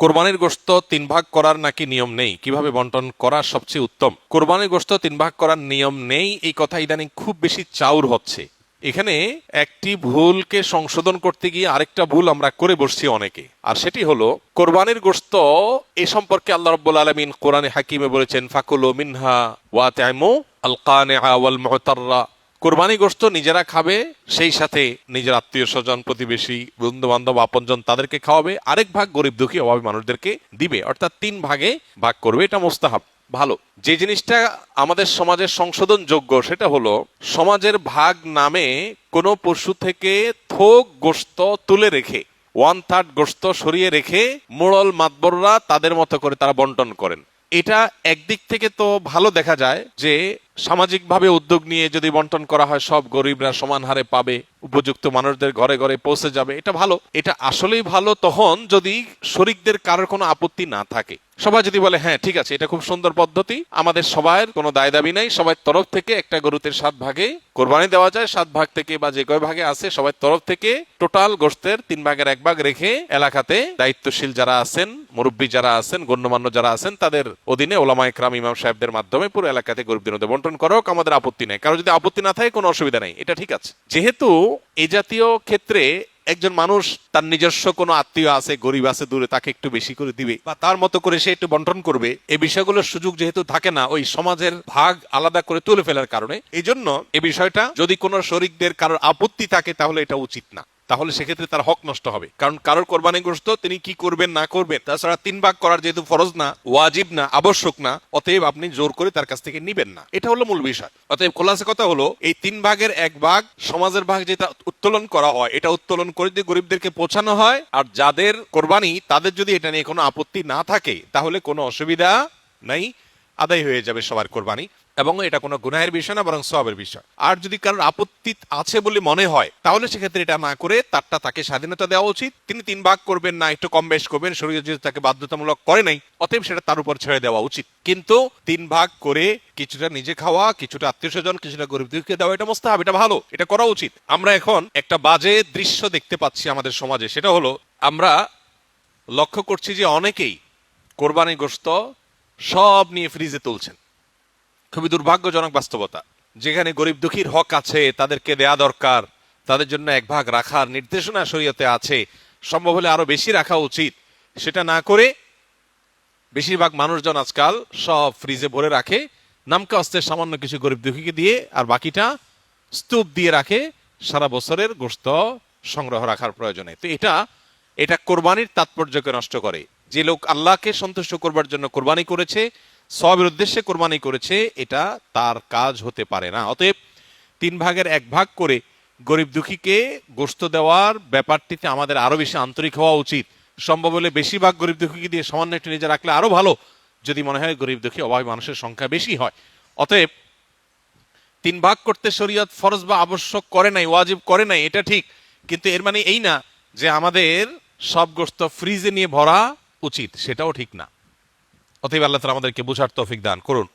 কোরবানির গোশত 3 ভাগ করার নাকি নিয়ম নেই, কিভাবে বন্টন করা সবচেয়ে উত্তম? কোরবানির গোশত 3 ভাগ করার নিয়ম নেই, এই কথা ইদানিং খুব বেশি চাউর হচ্ছে। এখানে একটি ভুলকে সংশোধন করতে গিয়ে আরেকটা ভুল আমরা করে বসছি অনেকে, আর সেটি হলো কোরবানির গোশত এ সম্পর্কে আল্লাহ রাব্বুল আলামিন কোরআনে হাকিমে বলেছেন, ফাকুলু মিনহা ওয়া তাইমু আল কানিআ ওয়াল মুতাররা। কোরবানি গোশত নিজেরা খাবে, সেই সাথে নিজের আত্মীয় স্বজন, প্রতিবেশী, বন্ধু বান্ধব, আপনজন তাদেরকে খাওয়াবে, আরেক ভাগ গরিব দুঃখী অভাবী মানুষদেরকে দিবে, অর্থাৎ 3 ভাগে ভাগ করবে। এটা মোস্তাহাব, ভালো। যে জিনিসটা আমাদের সমাজের সংশোধন যোগ্য সেটা হলো সমাজের ভাগ নামে কোনো পশু থেকে থোক গোশত তুলে রেখে 1/3 গোশত সরিয়ে রেখে মোড়ল মাতবররা তাদের মতো করে তারা বন্টন করেন। এটা একদিক থেকে তো ভালো দেখা যায় যে সামাজিকভাবে উদ্যোগ নিয়ে যদি বন্টন করা হয় সব গরিবরা সমান হারে পাবে, উপযুক্ত মানুষদের ঘরে ঘরে পৌঁছে যাবে, এটা ভালো। এটা আসলেই ভালো তখন যদি শরিকদের কারোর কোনো আপত্তি না থাকে। সবাই যদি বলে হ্যাঁ ঠিক আছে, এটা খুব সুন্দর পদ্ধতি, আমাদের সবার কোনো দায় দাবি নাই, সবার তরফ থেকে একটা গরুতে 7 ভাগে কোরবানি দেওয়া যায়, 7 ভাগ থেকে বা যে কয় ভাগে আছে সবার তরফ থেকে টোটাল গোশতের 3 ভাগের 1 ভাগ রেখে এলাকাতে দায়িত্বশীল যারা আছেন, মুরব্বী যারা আছেন, গণ্যমান্য যারা আছেন তাদের অধীনে ওলামা ইকরাম, ইমাম সাহেবদের মাধ্যমে পুরো এলাকাতে গরিবদের মধ্যে বন্টন করো, আমাদের আপত্তি নেই। কারো যদি আপত্তি না থাকে কোনো অসুবিধা নেই, এটা ঠিক আছে। যেহেতু এই জাতীয় ক্ষেত্রে একজন মানুষ তার নিজস্ব কোনো আত্মীয় আছে, গরিব আছে দূরে, তাকে একটু বেশি করে দিবে বা তার মতো করে সে একটু বন্টন করবে, এই বিষয়গুলোর সুযোগ যেহেতু থাকে না ওই সমাজের ভাগ আলাদা করে তুলে ফেলার কারণে, এই জন্য এই বিষয়টা যদি কোনো শরিকদের কারোর আপত্তি থাকে তাহলে এটা উচিত না, তাহলে সেক্ষেত্রে তার হক নষ্ট হবে। কারণ কারোর কোরবানি গোশত তিনি কি করবেন না করবেন, তাছাড়া 3 ভাগ করার যেহেতু ফরজ না, ওয়াজিব না, আবশ্যক না, অতএব আপনি জোর করে তার কাছ থেকে নিবেন না, এটা হলো মূল বিষয়। অতএব খোলাসা কথা হলো এই 3 ভাগের 1 ভাগ সমাজের ভাগ যেটা উত্তোলন করা হয়, এটা উত্তোলন করে যদি গরিবদেরকে পৌঁছানো হয়, আর যাদের কোরবানি তাদের যদি এটা নিয়ে কোনো আপত্তি না থাকে তাহলে কোনো অসুবিধা নাই, আদায় হয়ে যাবে সবার কোরবানি, এবং এটা কোনো গুনাহের বিষয় না বরং সওয়াবের বিষয়। আর যদি কারোর আপত্তি আছে বলে মনে হয় তাহলে সেক্ষেত্রে এটা না করে তারটা তাকে স্বাধীনতা দেওয়া উচিত। তিনি 3 ভাগ করবেন না, একটু কম বেশ করবেন, শরীয়ত যেহেতু তাকে বাধ্যতামূলক করে নাই, অতএব সেটা তার উপর ছেড়ে দেওয়া উচিত। কিন্তু 3 ভাগ করে কিছুটা নিজে খাওয়া, কিছুটা আত্মীয় স্বজন, কিছুটা গরিব দুঃখীকে দেওয়া, এটা মুস্তাহাব, এটা ভালো, এটা করা উচিত। আমরা এখন একটা বাজে দৃশ্য দেখতে পাচ্ছি আমাদের সমাজে, সেটা হলো আমরা লক্ষ্য করছি যে অনেকেই কোরবানি গোশত সব নিয়ে ফ্রিজে তুলছেন। খুবই দুর্ভাগ্যজনক বাস্তবতা। যেখানে গরিব দুঃখীর হক আছে, তাদেরকে দেয়া দরকার, তাদের জন্য 1 ভাগ রাখার নির্দেশনা শরীয়তে আছে, সম্ভব হলে আরো বেশি রাখা উচিত, সেটা না করে বেশিরভাগ মানুষজন আজকাল সব ফ্রিজে ভরে রাখে, নামকে অস্তে সামান্য কিছু গরিব দুঃখীকে দিয়ে আর বাকিটা স্তূপ দিয়ে রাখে সারা বছরের গোশত সংগ্রহ রাখার প্রয়োজনে। তো এটা কোরবানির তাৎপর্যকে নষ্ট করে। যে লোক আল্লাহকে সন্তুষ্ট করবার জন্য কোরবানি করেছে, সওয়াবের উদ্দেশ্যে কোরবানি করেছে, এটা তার কাজ হতে পারে না। অতএব 3 ভাগের 1 ভাগ করে গরিব দুঃখীকে গোশত দেওয়ার ব্যাপারটিতে আমাদের আরো বেশি আন্তরিক হওয়া উচিত। সম্ভব হলে বেশিরভাগ গরিব দুঃখীকে দিয়ে সামান্য একটু নিজে রাখলে আরো ভালো, যদি মনে হয় গরিব দুঃখী অভাবী মানুষের সংখ্যা বেশি হয়। অতএব 3 ভাগ করতে শরীয়ত ফরজ বা আবশ্যক করে নাই, ওয়াজিব করে নাই, এটা ঠিক, কিন্তু এর মানে এই না যে আমাদের সব গোশত ফ্রিজে নিয়ে ভরা উচিত, সেটাও ঠিক না। অতএব আল্লাহ তাআলা আমাদেরকে বুঝার তৌফিক দান করুন।